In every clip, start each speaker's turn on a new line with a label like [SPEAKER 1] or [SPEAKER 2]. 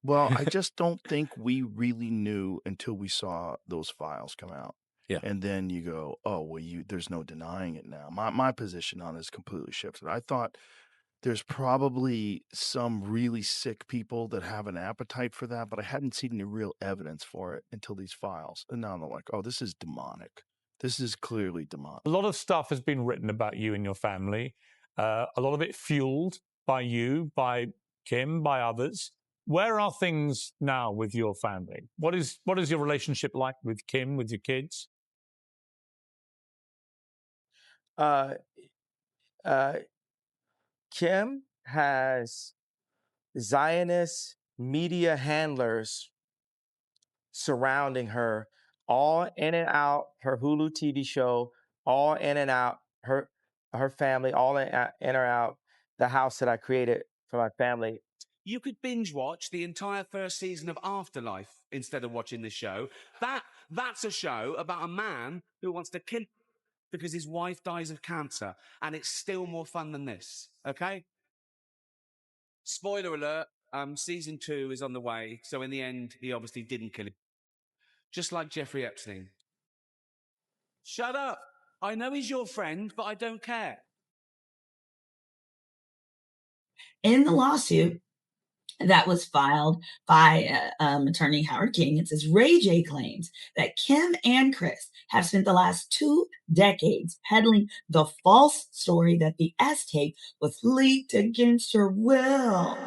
[SPEAKER 1] Well, I just don't think we really knew until we saw those files come out.
[SPEAKER 2] Yeah.
[SPEAKER 1] And then you go, oh, well, there's no denying it now. My position on it is completely shifted. I thought there's probably some really sick people that have an appetite for that, but I hadn't seen any real evidence for it until these files. And now they're like, oh, this is demonic. This is clearly demonic.
[SPEAKER 3] A lot of stuff has been written about you and your family. A lot of it fueled by you, by Kim, by others. Where are things now with your family? What is your relationship like with Kim, with your kids?
[SPEAKER 4] Uh, uh, Kim has Zionist media handlers surrounding her, all in and out her Hulu TV show, all in and out her family, all in or out the house that I created for my family.
[SPEAKER 5] You could binge watch the entire first season of Afterlife instead of watching this show. That's a show about a man who wants to kill because his wife dies of cancer, and it's still more fun than this. Okay? Spoiler alert, season 2 is on the way, so in the end, he obviously didn't kill him. Just like Jeffrey Epstein. Shut up! I know he's your friend, but I don't care.
[SPEAKER 6] In the lawsuit that was filed by attorney Howard King, it says Ray J claims that Kim and Chris have spent the last 2 decades peddling the false story that the S tape was leaked against her will.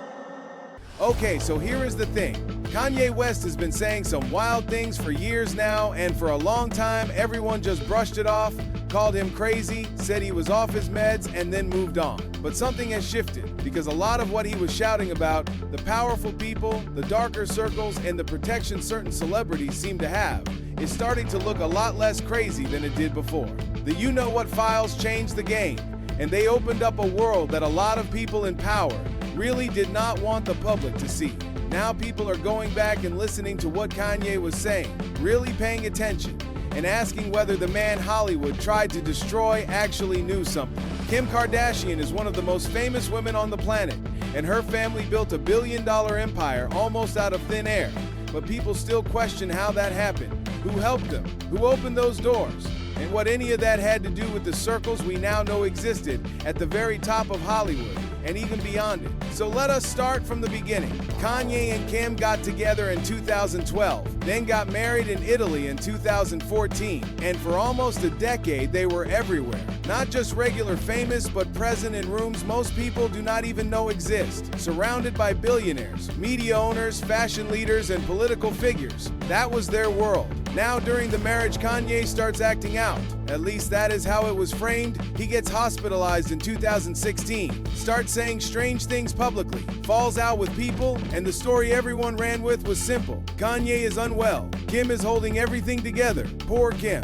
[SPEAKER 7] Okay, so here is the thing. Kanye West has been saying some wild things for years now, and for a long time, everyone just brushed it off, called him crazy, said he was off his meds, and then moved on. But something has shifted, because a lot of what he was shouting about, the powerful people, the darker circles, and the protection certain celebrities seem to have, is starting to look a lot less crazy than it did before. The You Know What files changed the game, and they opened up a world that a lot of people in power really did not want the public to see. Now people are going back and listening to what Kanye was saying, really paying attention, and asking whether the man Hollywood tried to destroy actually knew something. Kim Kardashian is one of the most famous women on the planet, and her family built a billion-dollar empire almost out of thin air. But people still question how that happened, who helped them, who opened those doors, and what any of that had to do with the circles we now know existed at the very top of Hollywood and even beyond it. So let us start from the beginning. Kanye and Kim got together in 2012, then got married in Italy in 2014, and for almost a decade they were everywhere. Not just regular famous, but present in rooms most people do not even know exist, surrounded by billionaires, media owners, fashion leaders, and political figures. That was their world. Now during the marriage, Kanye starts acting out. At least that is how it was framed. He gets hospitalized in 2016, starts saying strange things publicly, falls out with people, and the story everyone ran with was simple. Kanye is unwell. Kim is holding everything together. Poor Kim.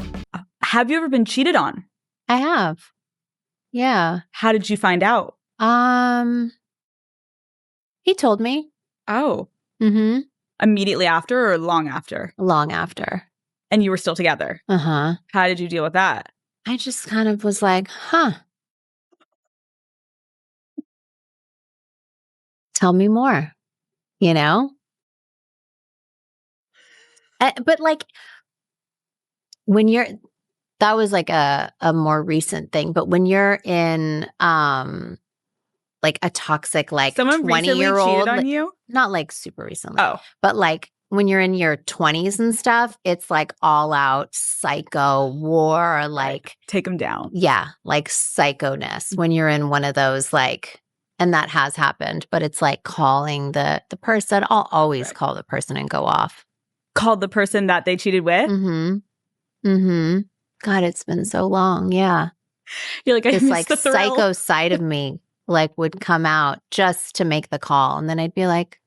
[SPEAKER 8] Have you ever been cheated on?
[SPEAKER 9] I have. Yeah.
[SPEAKER 8] How did you find out?
[SPEAKER 9] He told me.
[SPEAKER 8] Oh.
[SPEAKER 9] Mm-hmm.
[SPEAKER 8] Immediately after or long after?
[SPEAKER 9] Long after.
[SPEAKER 8] And you were still together?
[SPEAKER 9] Uh-huh.
[SPEAKER 8] How did you deal with that?
[SPEAKER 9] I just kind of was like, tell me more, you know? But like, that was like a more recent thing, but when you're in like a toxic, like 20-year-old,
[SPEAKER 8] cheated on you?
[SPEAKER 9] Not like super recently.
[SPEAKER 8] Oh.
[SPEAKER 9] But like when you're in your 20s and stuff, it's like all out psycho war, like
[SPEAKER 8] take them down.
[SPEAKER 9] Yeah, like psychoness when you're in one of those, like, and that has happened, but it's like calling the person. I'll always call the person and go off.
[SPEAKER 8] Called the person that they cheated with?
[SPEAKER 9] Mm-hmm. Mm-hmm. God, it's been so long. Yeah.
[SPEAKER 8] You're like,
[SPEAKER 9] this like psycho side of me like would come out just to make the call. And then I'd be like,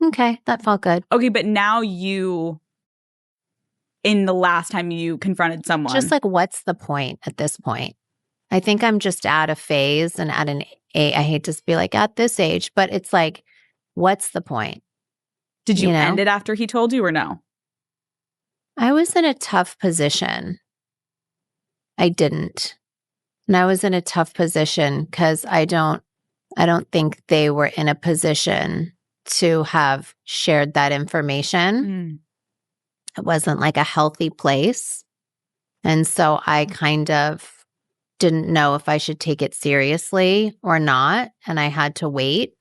[SPEAKER 9] okay, that felt good.
[SPEAKER 8] Okay, but now in the last time you confronted someone.
[SPEAKER 9] Just like, what's the point at this point? I think I'm just at a phase and at an age, I hate to be like at this age, but it's like, what's the point?
[SPEAKER 8] Did you end it after he told you or no?
[SPEAKER 9] I was in a tough position. I didn't. And I was in a tough position because I don't think they were in a position to have shared that information. It wasn't like a healthy place. And so I kind of didn't know if I should take it seriously or not. And I had to wait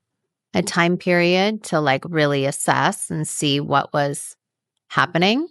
[SPEAKER 9] a time period to like really assess and see what was happening.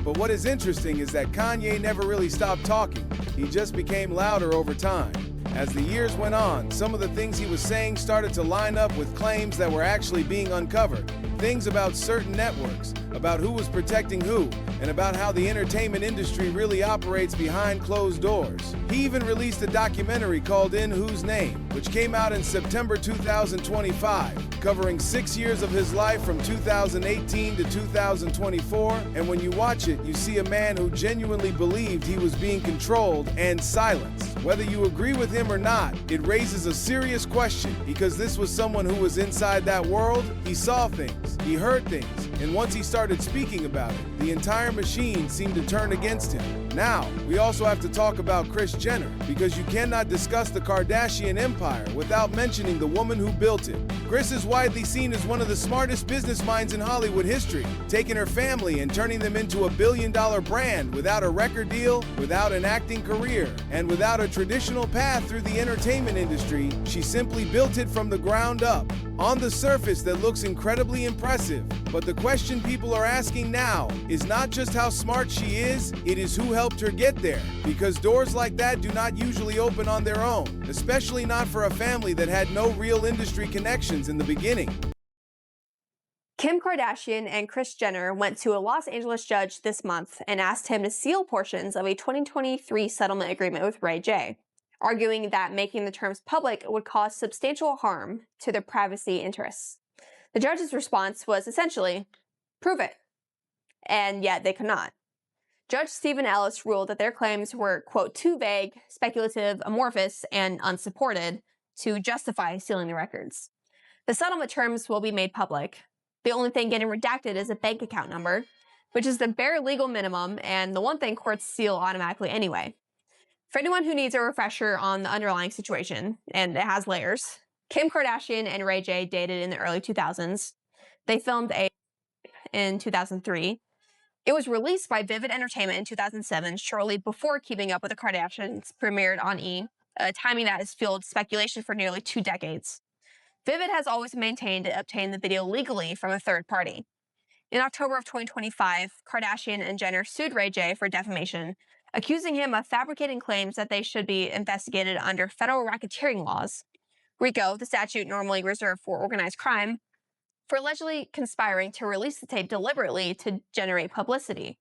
[SPEAKER 7] But what is interesting is that Kanye never really stopped talking. He just became louder over time. As the years went on, some of the things he was saying started to line up with claims that were actually being uncovered. Things about certain networks, about who was protecting who, and about how the entertainment industry really operates behind closed doors. He even released a documentary called In Whose Name, which came out in September 2025, covering 6 years of his life from 2018 to 2024. And when you watch it, you see a man who genuinely believed he was being controlled and silenced. Whether you agree with him or not, it raises a serious question, because this was someone who was inside that world. He saw things, he heard things, and once he started speaking about it, the entire machine seemed to turn against him. Now, we also have to talk about Kris Jenner, because you cannot discuss the Kardashian empire without mentioning the woman who built it. Kris is widely seen as one of the smartest business minds in Hollywood history, taking her family and turning them into a billion-dollar brand without a record deal, without an acting career, and without a traditional path through the entertainment industry. She simply built it from the ground up. On the surface, that looks incredibly impressive, but the question people are asking now is not just how smart she is, it is who helped her get there, because doors like that do not usually open on their own, especially not for a family that had no real industry connections in the beginning.
[SPEAKER 2] Kim Kardashian and Kris Jenner went to a Los Angeles judge this month and asked him to seal portions of a 2023 settlement agreement with Ray J, arguing that making the terms public would cause substantial harm to their privacy interests. The judge's response was essentially, prove it. And yet they could not. Judge Stephen Ellis ruled that their claims were, quote, too vague, speculative, amorphous, and unsupported to justify sealing the records. The settlement terms will be made public. The only thing getting redacted is a bank account number, which is the bare legal minimum and the one thing courts seal automatically anyway. For anyone who needs a refresher on the underlying situation, and it has layers, Kim Kardashian and Ray J dated in the early 2000s. They filmed in 2003. It was released by Vivid Entertainment in 2007, shortly before Keeping Up with the Kardashians premiered on E!, a timing that has fueled speculation for nearly 2 decades. Vivid has always maintained it obtained the video legally from a third party. In October of 2025, Kardashian and Jenner sued Ray J for defamation, accusing him of fabricating claims that they should be investigated under federal racketeering laws, RICO, the statute normally reserved for organized crime, for allegedly conspiring to release the tape deliberately to generate publicity.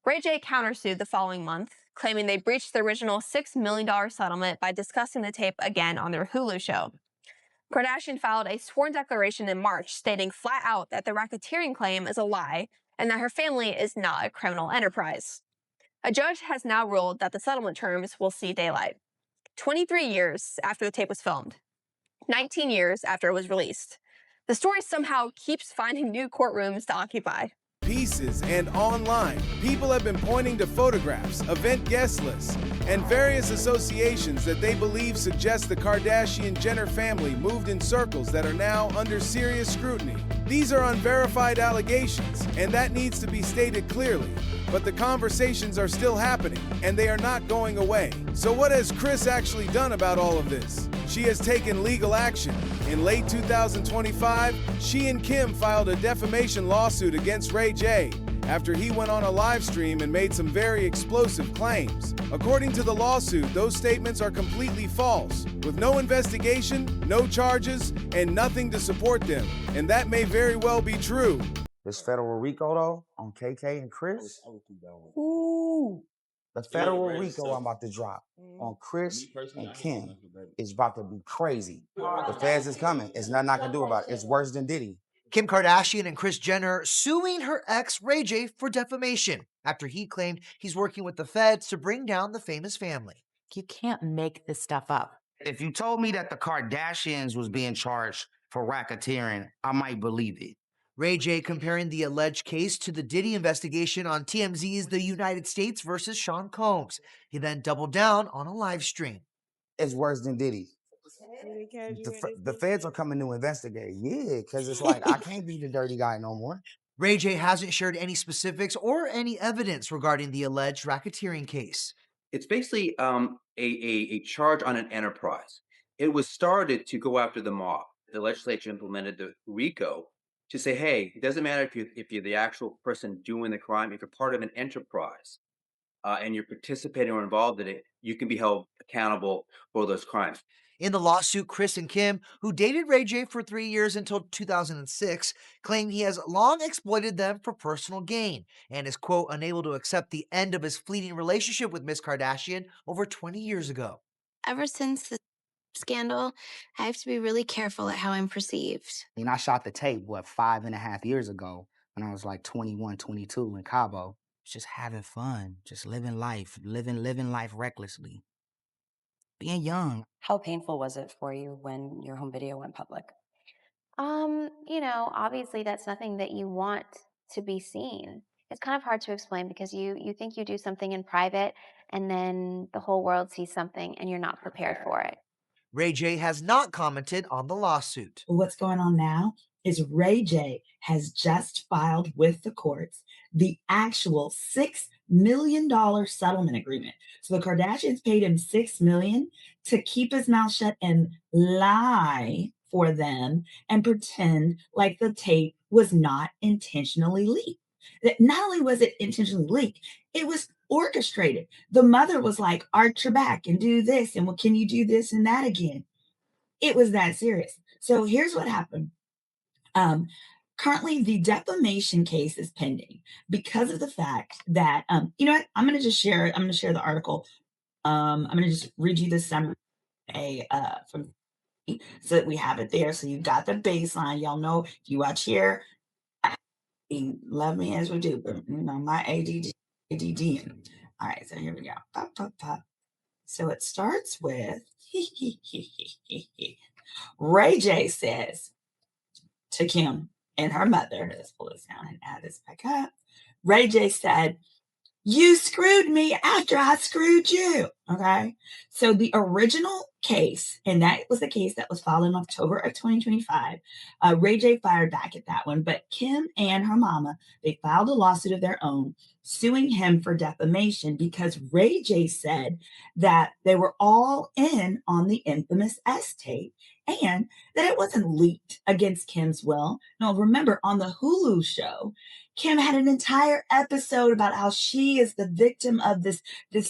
[SPEAKER 2] Ray J countersued the following month, claiming they breached the original $6 million settlement by discussing the tape again on their Hulu show. Kardashian filed a sworn declaration in March stating flat out that the racketeering claim is a lie and that her family is not a criminal enterprise. A judge has now ruled that the settlement terms will see daylight. 23 years after the tape was filmed, 19 years after it was released. The story somehow keeps finding new courtrooms to occupy.
[SPEAKER 7] Pieces and online, people have been pointing to photographs, event guest lists, and various associations that they believe suggest the Kardashian-Jenner family moved in circles that are now under serious scrutiny. These are unverified allegations, and that needs to be stated clearly. But the conversations are still happening, and they are not going away. So what has Kris actually done about all of this? She has taken legal action. In late 2025, she and Kim filed a defamation lawsuit against Ray J after he went on a live stream and made some very explosive claims. According to the lawsuit, those statements are completely false, with no investigation, no charges, and nothing to support them. And that may very well be true.
[SPEAKER 10] This federal RICO though on KK and Kris. Ooh, the federal RICO I'm about to drop on Kris and Kim is about to be crazy. The feds is coming. It's nothing I can do about it. It's worse than Diddy.
[SPEAKER 11] Kim Kardashian and Kris Jenner suing her ex Ray J for defamation after he claimed he's working with the feds to bring down the famous family.
[SPEAKER 12] You can't make this stuff up.
[SPEAKER 10] If you told me that the Kardashians was being charged for racketeering, I might believe it.
[SPEAKER 11] Ray J comparing the alleged case to the Diddy investigation on TMZ's The United States versus Sean Combs. He then doubled down on a live stream.
[SPEAKER 10] It's worse than Diddy. The feds are coming to investigate. Yeah, because it's like, I can't be the dirty guy no more.
[SPEAKER 11] Ray J hasn't shared any specifics or any evidence regarding the alleged racketeering case.
[SPEAKER 13] It's basically a charge on an enterprise. It was started to go after the mob. The legislature implemented the RICO to say, hey, it doesn't matter if you're the actual person doing the crime, if you're part of an enterprise and you're participating or involved in it, you can be held accountable for those crimes.
[SPEAKER 11] In the lawsuit, Chris and Kim, who dated Ray J for 3 years until 2006, claim he has long exploited them for personal gain and is, quote, unable to accept the end of his fleeting relationship with Miss Kardashian over 20 years ago.
[SPEAKER 14] Ever since the scandal, I have to be really careful at how I'm perceived.
[SPEAKER 10] I shot the tape, 5.5 years ago when I was like 21, 22 in Cabo. Just having fun, just living life recklessly. Being young.
[SPEAKER 15] How painful was it for you when your home video went public?
[SPEAKER 9] Obviously that's nothing that you want to be seen. It's kind of hard to explain because you think you do something in private and then the whole world sees something and you're not prepared for it.
[SPEAKER 11] Ray J has not commented on the lawsuit.
[SPEAKER 6] What's going on now is Ray J has just filed with the courts the actual $6 million settlement agreement. So the Kardashians paid him $6 million to keep his mouth shut and lie for them and pretend like the tape was not intentionally leaked. That not only was it intentionally leaked, it was orchestrated. The mother was like, arch your back and do this, and well, can you do this and that again? It was that serious. So here's what happened. Currently, the defamation case is pending because of the fact that, you know what? I'm going to share the article. I'm going to just read you this summary from so that we have it there. So you've got the baseline. Y'all know if you watch here, you love me as we do, but my ADD. All right, so here we go. Pop, pop, pop. So it starts with Ray J says to Kim and her mother, let's pull this down and add this back up. Ray J said, "You screwed me after I screwed you." Okay. So the original case, and that was the case that was filed in October of 2025. Ray J fired back at that one, but Kim and her mama, they filed a lawsuit of their own suing him for defamation because Ray J said that they were all in on the infamous S tape and that it wasn't leaked against Kim's will. Now, remember on the Hulu show, Kim had an entire episode about how she is the victim of this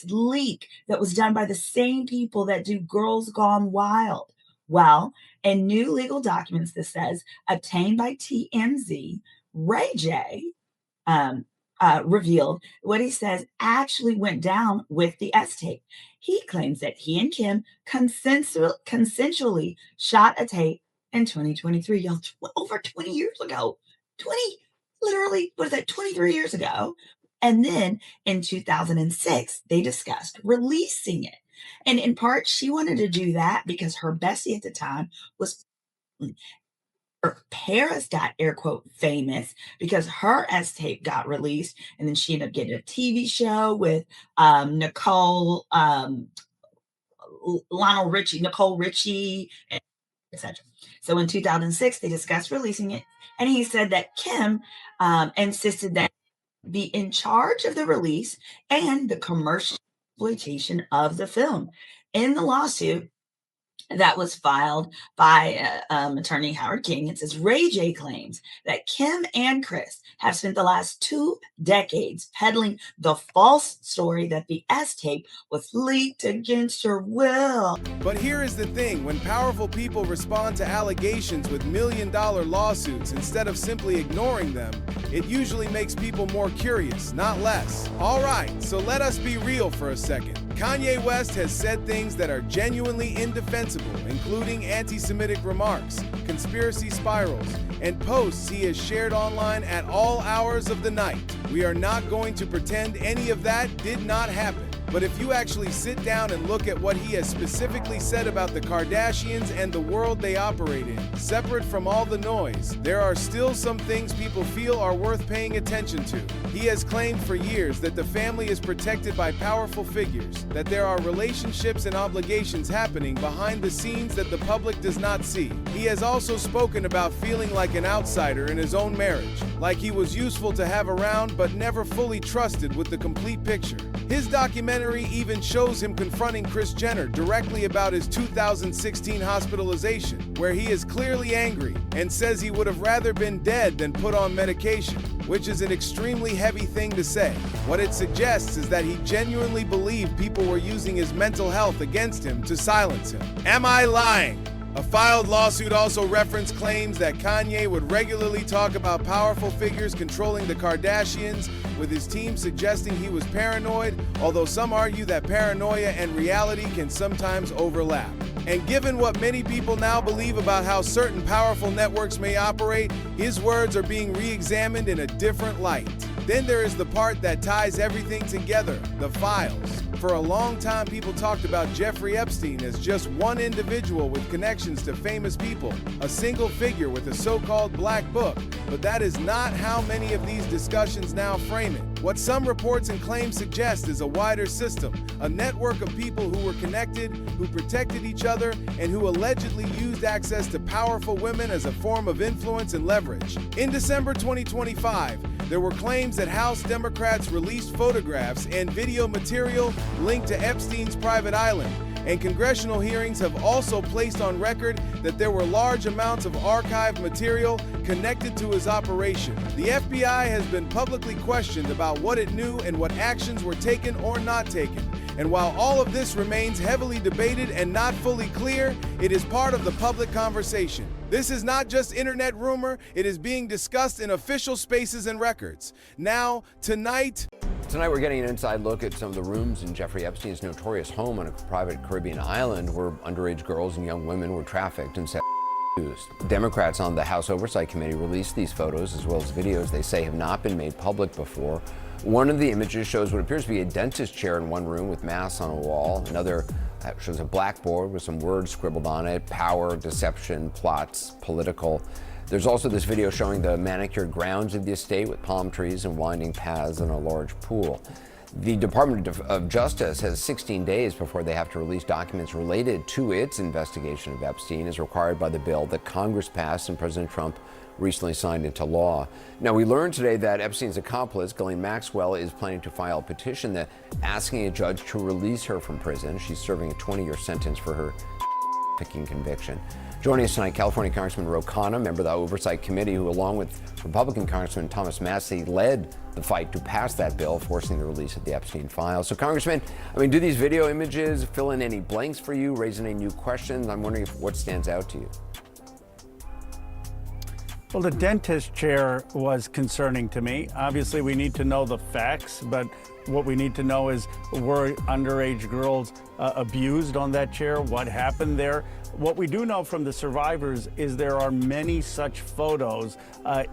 [SPEAKER 6] leak that was done by the same people that do Girls Gone Wild. Well, in new legal documents, this says, obtained by TMZ, Ray J revealed what he says actually went down with the S tape. He claims that he and Kim consensually shot a tape in 2023, y'all, over 20 years ago. 23 years ago. And then in 2006, they discussed releasing it. And in part, she wanted to do that because her bestie at the time was Paris got air quote famous because her S tape got released. And then she ended up getting a TV show with Nicole Richie, etc. So in 2006, they discussed releasing it. And he said that Kim insisted that be in charge of the release and the commercial exploitation of the film. In the lawsuit that was filed by attorney Howard King, it says Ray J claims that Kim and Chris have spent the last 2 decades peddling the false story that the S tape was leaked against her will.
[SPEAKER 7] But here is the thing, when powerful people respond to allegations with million-dollar lawsuits instead of simply ignoring them, it usually makes people more curious, not less. All right, so let us be real for a second. Kanye West has said things that are genuinely indefensible, including anti-Semitic remarks, conspiracy spirals, and posts he has shared online at all hours of the night. We are not going to pretend any of that did not happen. But if you actually sit down and look at what he has specifically said about the Kardashians and the world they operate in, separate from all the noise, there are still some things people feel are worth paying attention to. He has claimed for years that the family is protected by powerful figures, that there are relationships and obligations happening behind the scenes that the public does not see. He has also spoken about feeling like an outsider in his own marriage, like he was useful to have around but never fully trusted with the complete picture. His documentary even shows him confronting Kris Jenner directly about his 2016 hospitalization, where he is clearly angry and says he would have rather been dead than put on medication, which is an extremely heavy thing to say. What it suggests is that he genuinely believed people were using his mental health against him to silence him. Am I lying? A filed lawsuit also referenced claims that Kanye would regularly talk about powerful figures controlling the Kardashians, with his team suggesting he was paranoid, although some argue that paranoia and reality can sometimes overlap. And given what many people now believe about how certain powerful networks may operate, his words are being re-examined in a different light. Then there is the part that ties everything together, the files. For a long time, people talked about Jeffrey Epstein as just one individual with connections to famous people, a single figure with a so-called black book. But that is not how many of these discussions now frame it. What some reports and claims suggest is a wider system, a network of people who were connected, who protected each other, and who allegedly used access to powerful women as a form of influence and leverage. In December 2025, there were claims that House Democrats released photographs and video material linked to Epstein's private island, and congressional hearings have also placed on record that there were large amounts of archived material connected to his operation. The FBI has been publicly questioned about what it knew and what actions were taken or not taken. And while all of this remains heavily debated and not fully clear, it is part of the public conversation. This is not just internet rumor, it is being discussed in official spaces and records. Now, tonight
[SPEAKER 16] we're getting an inside look at some of the rooms in Jeffrey Epstein's notorious home on a private Caribbean island where underage girls and young women were trafficked and used. Democrats on the House Oversight Committee released these photos as well as videos they say have not been made public before. One of the images shows what appears to be a dentist chair in one room with masks on a wall. Another shows a blackboard with some words scribbled on it: power, deception, plots, political. There's also this video showing the manicured grounds of the estate with palm trees and winding paths and a large pool. The Department of Justice has 16 days before they have to release documents related to its investigation of Epstein, as required by the bill that Congress passed and President Trump recently signed into law. Now, we learned today that Epstein's accomplice, Ghislaine Maxwell, is planning to file a petition that asking a judge to release her from prison. She's serving a 20-year sentence for her picking conviction. Joining us tonight, California Congressman Ro Khanna, member of the Oversight Committee, who, along with Republican Congressman Thomas Massie, led the fight to pass that bill, forcing the release of the Epstein files. So, Congressman, do these video images fill in any blanks for you, raise any new questions? I'm wondering what stands out to you.
[SPEAKER 17] Well, the dentist chair was concerning to me. Obviously, we need to know the facts, but what we need to know is, were underage girls abused on that chair? What happened there? What we do know from the survivors is there are many such photos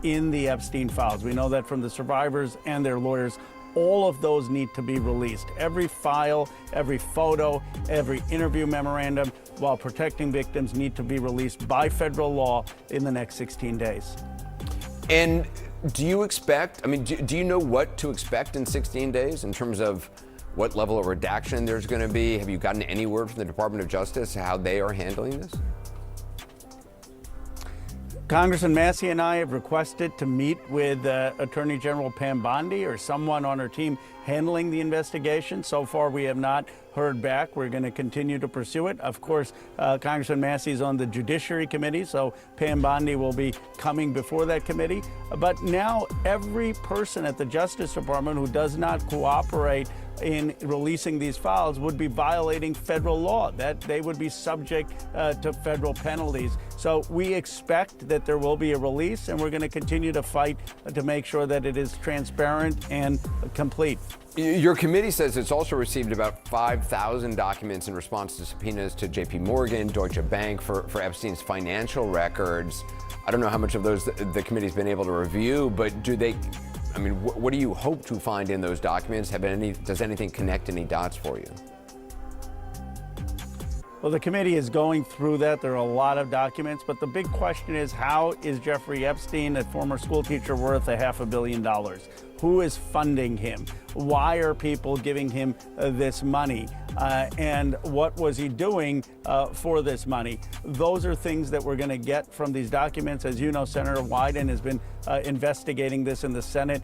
[SPEAKER 17] in the Epstein files. We know that from the survivors and their lawyers. All of those need to be released. Every file, every photo, every interview memorandum, while protecting victims, need to be released by federal law in the next 16 days.
[SPEAKER 16] And do you expect, do you know what to expect in 16 days in terms of what level of redaction there's going to be? Have you gotten any word from the Department of Justice how they are handling this?
[SPEAKER 17] Congressman Massie and I have requested to meet with Attorney General Pam Bondi or someone on her team handling the investigation. So far, we have not heard back. We're going to continue to pursue it. Of course, Congressman Massey is on the Judiciary Committee, so Pam Bondi will be coming before that committee. But now every person at the Justice Department who does not cooperate in releasing these files would be violating federal law, that they would be subject to federal penalties. So we expect that there will be a release, and we're going to continue to fight to make sure that it is transparent and complete.
[SPEAKER 16] Your committee says it's also received about 5,000 documents in response to subpoenas to JP Morgan, Deutsche Bank for Epstein's financial records. I don't know how much of those the committee's been able to review, but I mean, what do you hope to find in those documents? Does anything connect any dots for you?
[SPEAKER 17] Well, the committee is going through that. There are a lot of documents, but the big question is, how is Jeffrey Epstein, a former school teacher, worth $500 million? Who is funding him? Why are people giving him this money? And what was he doing for this money? Those are things that we're going to get from these documents. As you know, Senator Wyden has been investigating this in the Senate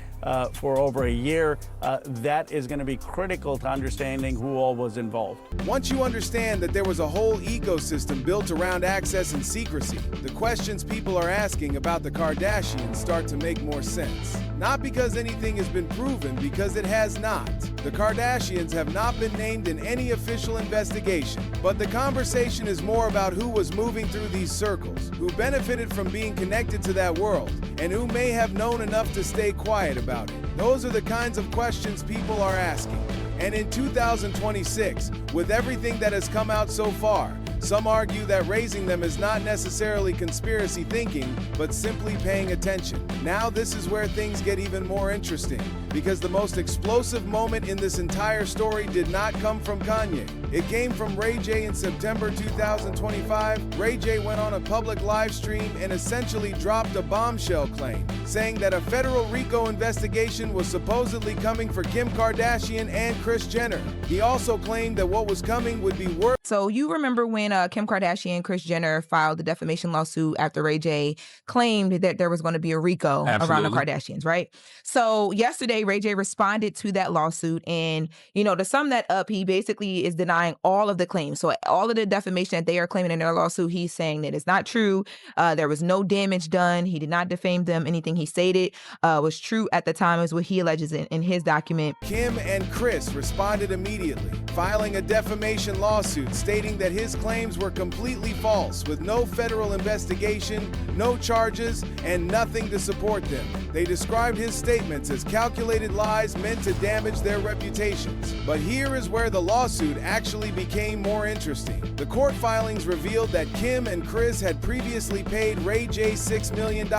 [SPEAKER 17] for over a year. That is going to be critical to understanding who all was involved.
[SPEAKER 7] Once you understand that there was a whole ecosystem built around access and secrecy, the questions people are asking about the Kardashians start to make more sense. Not because anything has been proven, because it has not. The Kardashians have not been named in any official investigation, but the conversation is more about who was moving through these circles, who benefited from being connected to that world, and who may have known enough to stay quiet about it. Those are the kinds of questions people are asking. And in 2026, with everything that has come out so far, some argue that raising them is not necessarily conspiracy thinking, but simply paying attention. Now this is where things get even more interesting, because the most explosive moment in this entire story did not come from Kanye. It came from Ray J in September 2025. Ray J went on a public live stream and essentially dropped a bombshell claim, saying that a federal RICO investigation was supposedly coming for Kim Kardashian and Kris Jenner. He also claimed that what was coming would be worse.
[SPEAKER 18] So you remember when Kim Kardashian and Kris Jenner filed the defamation lawsuit after Ray J claimed that there was going to be a RICO around the Kardashians, right? So yesterday, Ray J responded to that lawsuit, and, to sum that up, he basically is denying all of the claims. So all of the defamation that they are claiming in their lawsuit, he's saying that it's not true. There was no damage done. He did not defame them. Anything he stated was true at the time, is what he alleges in his document.
[SPEAKER 7] Kim and Kris responded immediately, filing a defamation lawsuit stating that his claims were completely false, with no federal investigation, no charges, and nothing to support them. They described his statements as calculated lies meant to damage their reputations. But here is where the lawsuit actually became more interesting. The court filings revealed that Kim and Kris had previously paid Ray J $6 million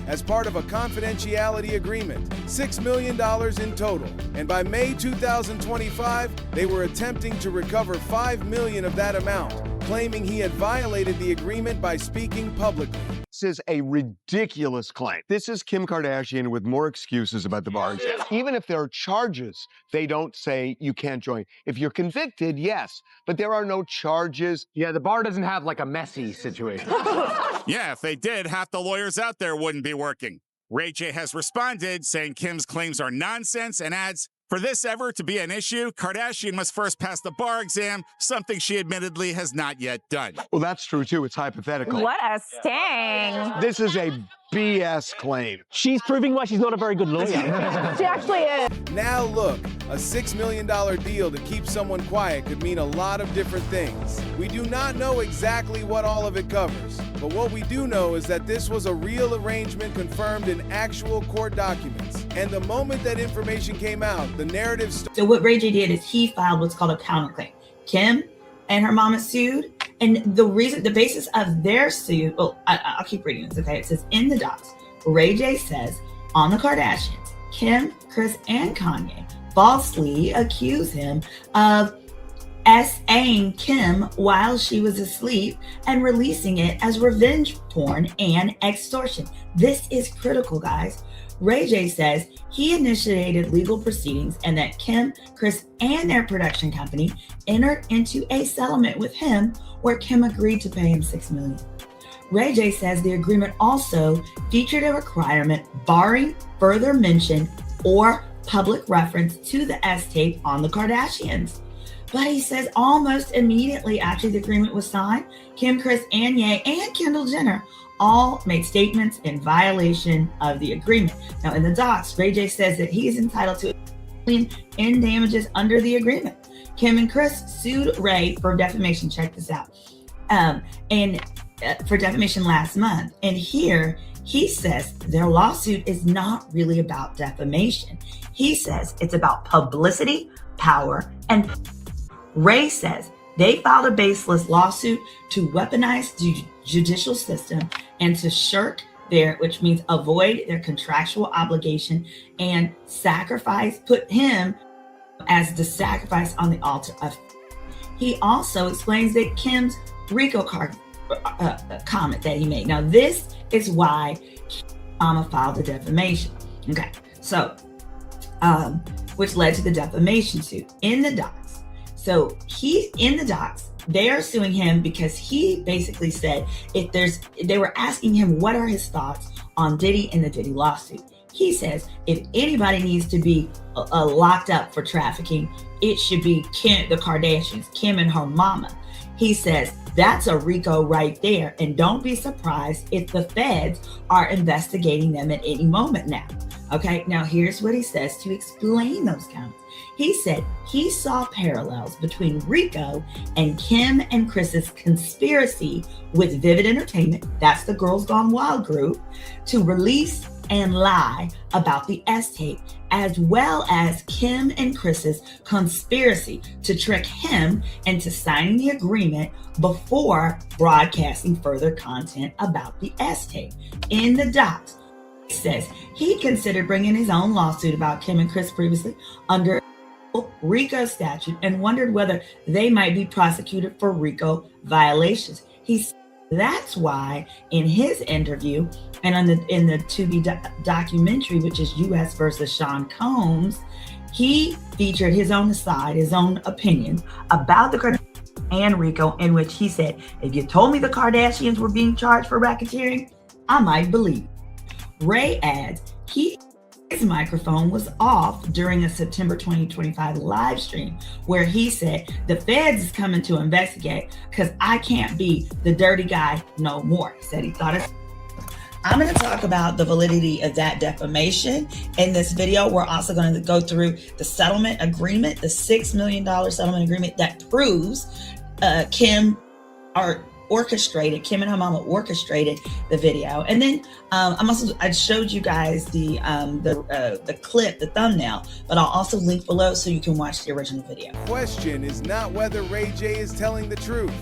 [SPEAKER 7] as part of a confidentiality agreement, $6 million in total. And by May 2025, they were attempting to recover $5 million of that amount, claiming he had violated the agreement by speaking publicly.
[SPEAKER 19] This is a ridiculous claim. This is Kim Kardashian with more excuses about the bar exam. Even if there are charges, they don't say you can't join. If you're convicted, yes, but there are no charges.
[SPEAKER 20] Yeah, the bar doesn't have like a messy situation.
[SPEAKER 21] Yeah, if they did, half the lawyers out there wouldn't be working. Ray J has responded, saying Kim's claims are nonsense, and adds, for this ever to be an issue, Kardashian must first pass the bar exam, something she admittedly has not yet done.
[SPEAKER 19] Well, that's true, too. It's hypothetical.
[SPEAKER 22] What a sting.
[SPEAKER 19] This is a BS claim.
[SPEAKER 20] She's proving why she's not a very good lawyer.
[SPEAKER 22] She actually is.
[SPEAKER 7] Now look, a $6 million deal to keep someone quiet could mean a lot of different things. We do not know exactly what all of it covers, but what we do know is that this was a real arrangement confirmed in actual court documents. And the moment that information came out, the narrative
[SPEAKER 6] So what Ray J did is he filed what's called a counterclaim. Kim and her mama sued, and the basis of their suit, I'll keep reading this, okay? It says, in the docs, Ray J says, on the Kardashians, Kim, Kris, and Kanye falsely accuse him of S.A.ing Kim while she was asleep and releasing it as revenge porn and extortion. This is critical, guys. Ray J says he initiated legal proceedings and that Kim, Kris, and their production company entered into a settlement with him where Kim agreed to pay him $6 million. Ray J says the agreement also featured a requirement barring further mention or public reference to the S-tape on the Kardashians. But he says almost immediately after the agreement was signed, Kim, Kris, and Ye, and Kendall Jenner all made statements in violation of the agreement. Now, in the docs, Ray J says that he is entitled to in damages under the agreement. Kim and Kris sued Ray for defamation. Check this out. For defamation last month. And here he says their lawsuit is not really about defamation. He says it's about publicity, power, and Ray says they filed a baseless lawsuit to weaponize the judicial system and to shirk which means avoid their contractual obligation and put him as the sacrifice on the altar of. He also explains that Kim's RICO comment that he made. Now, this is why Mama filed the defamation. Okay, so, which led to the defamation suit in the docs. So he's in the docs. They are suing him because he basically said they were asking him what are his thoughts on Diddy and the Diddy lawsuit. He says if anybody needs to be locked up for trafficking, it should be the Kardashians, Kim and her mama. He says that's a RICO right there, and don't be surprised if the feds are investigating them at any moment now. Okay, now here's what he says to explain those counts. He said he saw parallels between RICO and Kim and Chris's conspiracy with Vivid Entertainment, that's the Girls Gone Wild group, to release and lie about the S-tape, as well as Kim and Chris's conspiracy to trick him into signing the agreement before broadcasting further content about the S-tape. In the docs, he says he considered bringing his own lawsuit about Kim and Chris previously under RICO statute and wondered whether they might be prosecuted for RICO violations. That's why in his interview and in the Tubi documentary, which is U.S. versus Sean Combs, he featured his own aside, his own opinion about the Kardashians and RICO, in which he said, if you told me the Kardashians were being charged for racketeering, I might believe. Ray adds, his microphone was off during a September 2025 live stream where he said, the feds is coming to investigate because I can't be the dirty guy no more. He said he thought it. I'm going to talk about the validity of that defamation in this video. We're also going to go through the settlement agreement, the $6 million settlement agreement that proves Kim and her mama orchestrated the video. And then I showed you guys the clip, the thumbnail, but I'll also link below so you can watch the original video.
[SPEAKER 7] The question is not whether Ray J is telling the truth.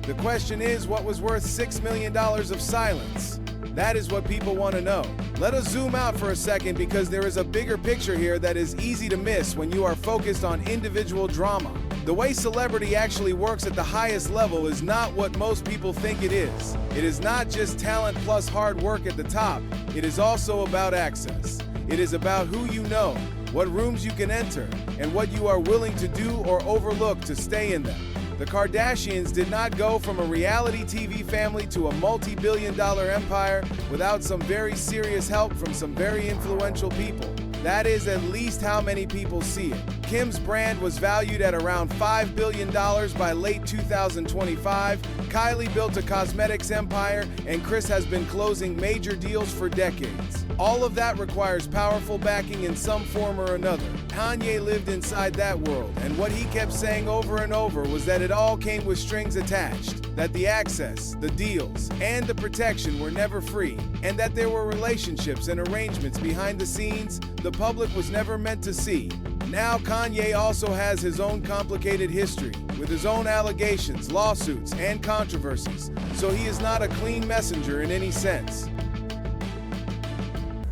[SPEAKER 7] The question is what was worth $6 million of silence. That is what people want to know. Let us zoom out for a second because there is a bigger picture here that is easy to miss when you are focused on individual drama. The way celebrity actually works at the highest level is not what most people think it is. It is not just talent plus hard work at the top. It is also about access. It is about who you know, what rooms you can enter, and what you are willing to do or overlook to stay in them. The Kardashians did not go from a reality TV family to a multi-billion-dollar empire without some very serious help from some very influential people. That is at least how many people see it. Kim's brand was valued at around $5 billion by late 2025. Kylie built a cosmetics empire, and Kris has been closing major deals for decades. All of that requires powerful backing in some form or another. Kanye lived inside that world, and what he kept saying over and over was that it all came with strings attached, that the access, the deals, and the protection were never free, and that there were relationships and arrangements behind the scenes the public was never meant to see. Now Kanye also has his own complicated history, with his own allegations, lawsuits, and controversies, so he is not a clean messenger in any sense.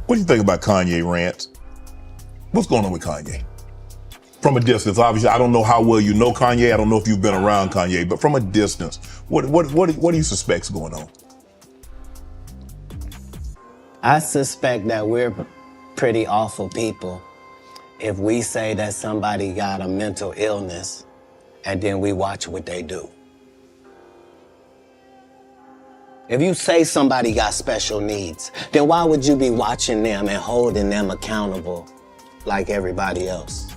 [SPEAKER 1] What do you think about Kanye rants? What's going on with Kanye? From a distance, obviously, I don't know how well you know Kanye. I don't know if you've been around Kanye, but from a distance, what do you suspect's going on?
[SPEAKER 3] I suspect that we're pretty awful people if we say that somebody got a mental illness and then we watch what they do. If you say somebody got special needs, then why would you be watching them and holding them accountable like everybody else?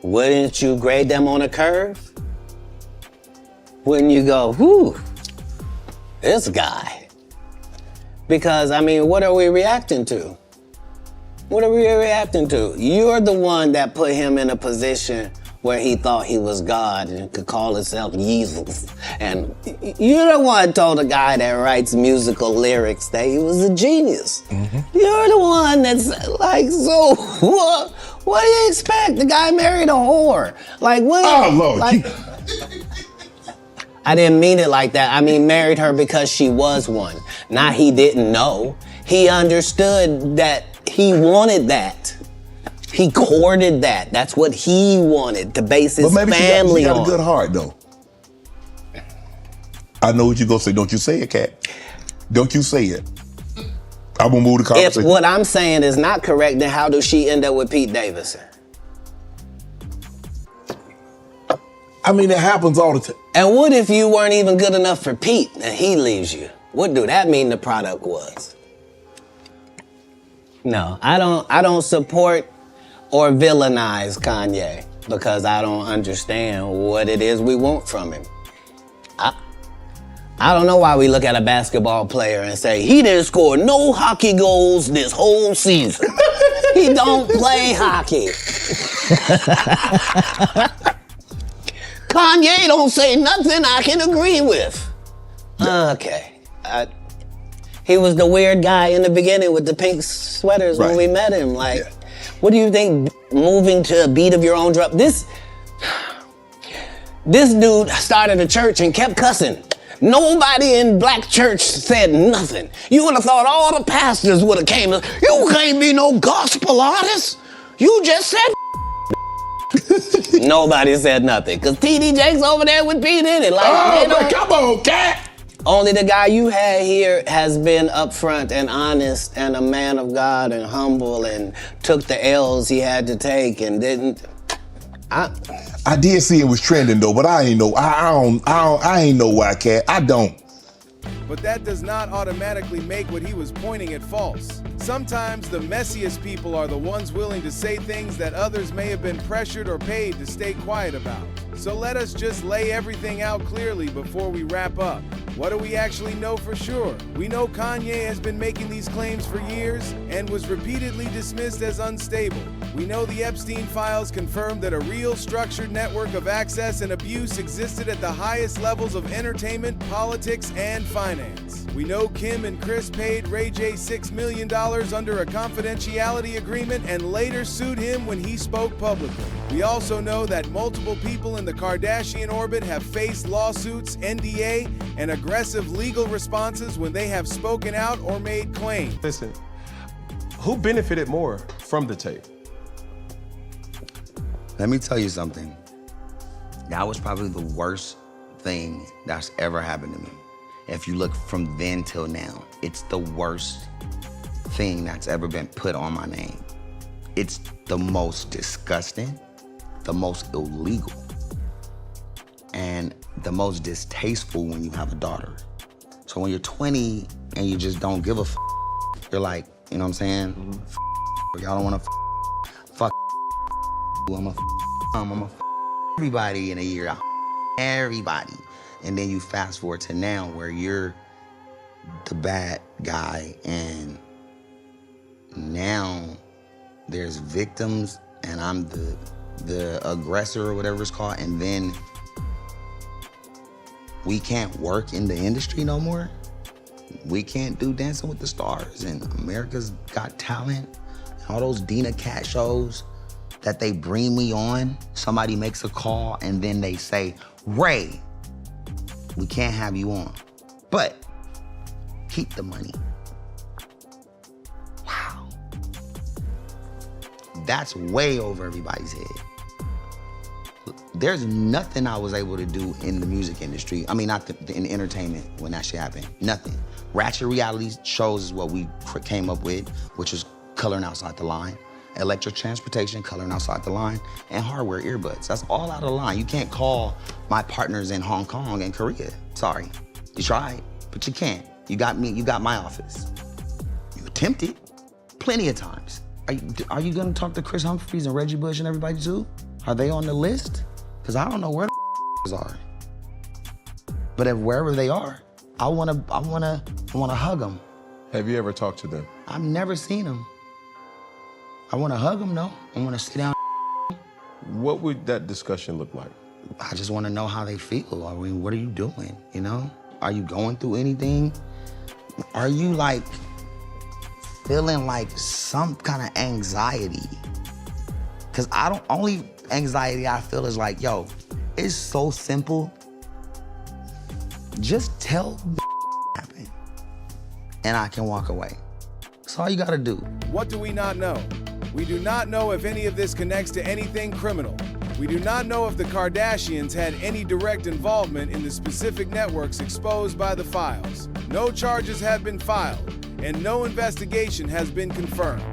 [SPEAKER 3] Wouldn't you grade them on a curve? Wouldn't you go, whew, this guy? Because, I mean, what are we reacting to? What are we reacting to? You're the one that put him in a position where he thought he was God and could call himself Jesus. And you're the one told a guy that writes musical lyrics that he was a genius. Mm-hmm. You're the one that's like, so what do you expect? The guy married a whore. Like, what?
[SPEAKER 1] Oh, Lord.
[SPEAKER 3] Like, I didn't mean it like that. I mean, married her because she was one. Not he didn't know. He understood that he wanted that. He courted that. That's what he wanted to base his
[SPEAKER 1] But maybe
[SPEAKER 3] family
[SPEAKER 1] she got
[SPEAKER 3] on.
[SPEAKER 1] a good heart, though. I know what you're going to say. Don't you say it, Kat. Don't you say it. I'm going to move the
[SPEAKER 3] If
[SPEAKER 1] conversation.
[SPEAKER 3] what I'm saying is not correct, then how does she end up with Pete Davidson?
[SPEAKER 1] I mean, it happens all the time.
[SPEAKER 3] And what if you weren't even good enough for Pete and he leaves you? What do that mean the product was? No, I don't support or villainize Kanye because I don't understand what it is we want from him. I don't know why we look at a basketball player and say, he didn't score no hockey goals this whole season. He don't play hockey. Kanye don't say nothing I can agree with. Okay. He was the weird guy in the beginning with the pink sweaters when we met him. Like, what do you think moving to a beat of your own drum? This dude started a church and kept cussing. Nobody in black church said nothing. You would have thought all the pastors would have came. You can't be no gospel artist. You just said Nobody said nothing. Cause TD Jakes over there with Pete in it. Like,
[SPEAKER 1] but come on, Kat.
[SPEAKER 3] Only the guy you had here has been upfront and honest and a man of God and humble and took the L's he had to take and didn't.
[SPEAKER 1] I did see it was trending though, but I ain't know. I ain't know why, Kat. I don't.
[SPEAKER 7] But that does not automatically make what he was pointing at false. Sometimes the messiest people are the ones willing to say things that others may have been pressured or paid to stay quiet about. So let us just lay everything out clearly before we wrap up. What do we actually know for sure? We know Kanye has been making these claims for years and was repeatedly dismissed as unstable. We know the Epstein files confirmed that a real structured network of access and abuse existed at the highest levels of entertainment, politics, and finance. We know Kim and Chris paid Ray J $6 million under a confidentiality agreement and later sued him when he spoke publicly. We also know that multiple people in the Kardashian orbit have faced lawsuits, NDA, and aggressive legal responses when they have spoken out or made claims.
[SPEAKER 4] Listen, who benefited more from the tape?
[SPEAKER 10] Let me tell you something. That was probably the worst thing that's ever happened to me. If you look from then till now, it's the worst thing that's ever been put on my name. It's the most disgusting, the most illegal, and the most distasteful when you have a daughter. So when you're 20 and you just don't give a f, you're like, you know what I'm saying? Y'all don't wanna fuck I'm a everybody in a year. Everybody. And then you fast forward to now where you're the bad guy and now there's victims and I'm the aggressor or whatever it's called, and then we can't work in the industry no more. We can't do Dancing with the Stars and America's Got Talent, all those Dina Cat shows that they bring me on. Somebody makes a call and then they say, Ray, we can't have you on, but keep the money. Wow. That's way over everybody's head. There's nothing I was able to do in the music industry. I mean, not in entertainment when that shit happened. Nothing. Ratchet reality shows is what we came up with, which was Coloring Outside the Line. Electric transportation, Coloring Outside the Line, and hardware earbuds. That's all out of line. You can't call my partners in Hong Kong and Korea. Sorry. You tried, but you can't. You got me, you got my office. You attempted plenty of times. Are you gonna talk to Chris Humphries and Reggie Bush and everybody too? Are they on the list? Because I don't know where the are. But if wherever they are, I wanna hug them.
[SPEAKER 4] Have you ever talked to them?
[SPEAKER 10] I've never seen them. I want to hug them, though. I want to sit down.
[SPEAKER 4] What would that discussion look like?
[SPEAKER 10] I just want to know how they feel. I mean, what are you doing, you know? Are you going through anything? Are you, like, feeling, like, some kind of anxiety? Because only anxiety I feel is like, yo, it's so simple. Just tell happened. and I can walk away. That's all you gotta do.
[SPEAKER 7] What do we not know? We do not know if any of this connects to anything criminal. We do not know if the Kardashians had any direct involvement in the specific networks exposed by the files. No charges have been filed, and no investigation has been confirmed.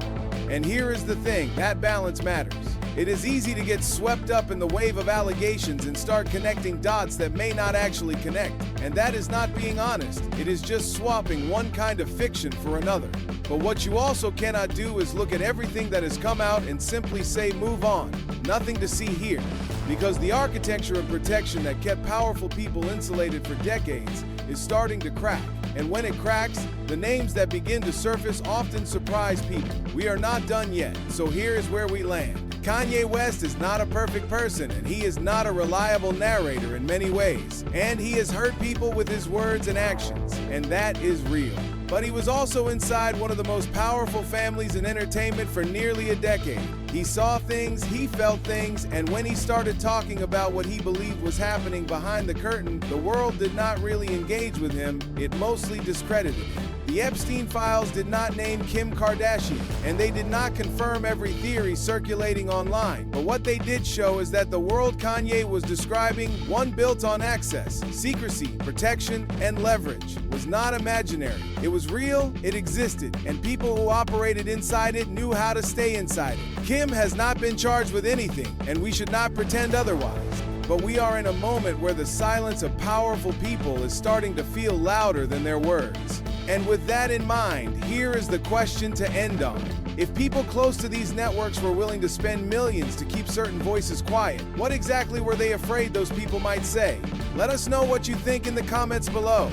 [SPEAKER 7] And here is the thing, that balance matters. It is easy to get swept up in the wave of allegations and start connecting dots that may not actually connect. And that is not being honest. It is just swapping one kind of fiction for another. But what you also cannot do is look at everything that has come out and simply say, move on. Nothing to see here. Because the architecture of protection that kept powerful people insulated for decades is starting to crack. And when it cracks, the names that begin to surface often surprise people. We are not done yet, so here is where we land. Kanye West is not a perfect person, and he is not a reliable narrator in many ways. And he has hurt people with his words and actions, and that is real. But he was also inside one of the most powerful families in entertainment for nearly a decade. He saw things, he felt things, and when he started talking about what he believed was happening behind the curtain, the world did not really engage with him, it mostly discredited him. The Epstein files did not name Kim Kardashian, and they did not confirm every theory circulating online. But what they did show is that the world Kanye was describing, one built on access, secrecy, protection, and leverage, was not imaginary. It was real, it existed, and people who operated inside it knew how to stay inside it. Kim has not been charged with anything, and we should not pretend otherwise. But we are in a moment where the silence of powerful people is starting to feel louder than their words. And with that in mind, here is the question to end on. If people close to these networks were willing to spend millions to keep certain voices quiet, what exactly were they afraid those people might say? Let us know what you think in the comments below.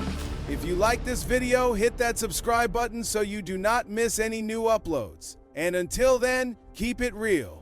[SPEAKER 7] If you like this video, hit that subscribe button so you do not miss any new uploads. And until then, keep it real.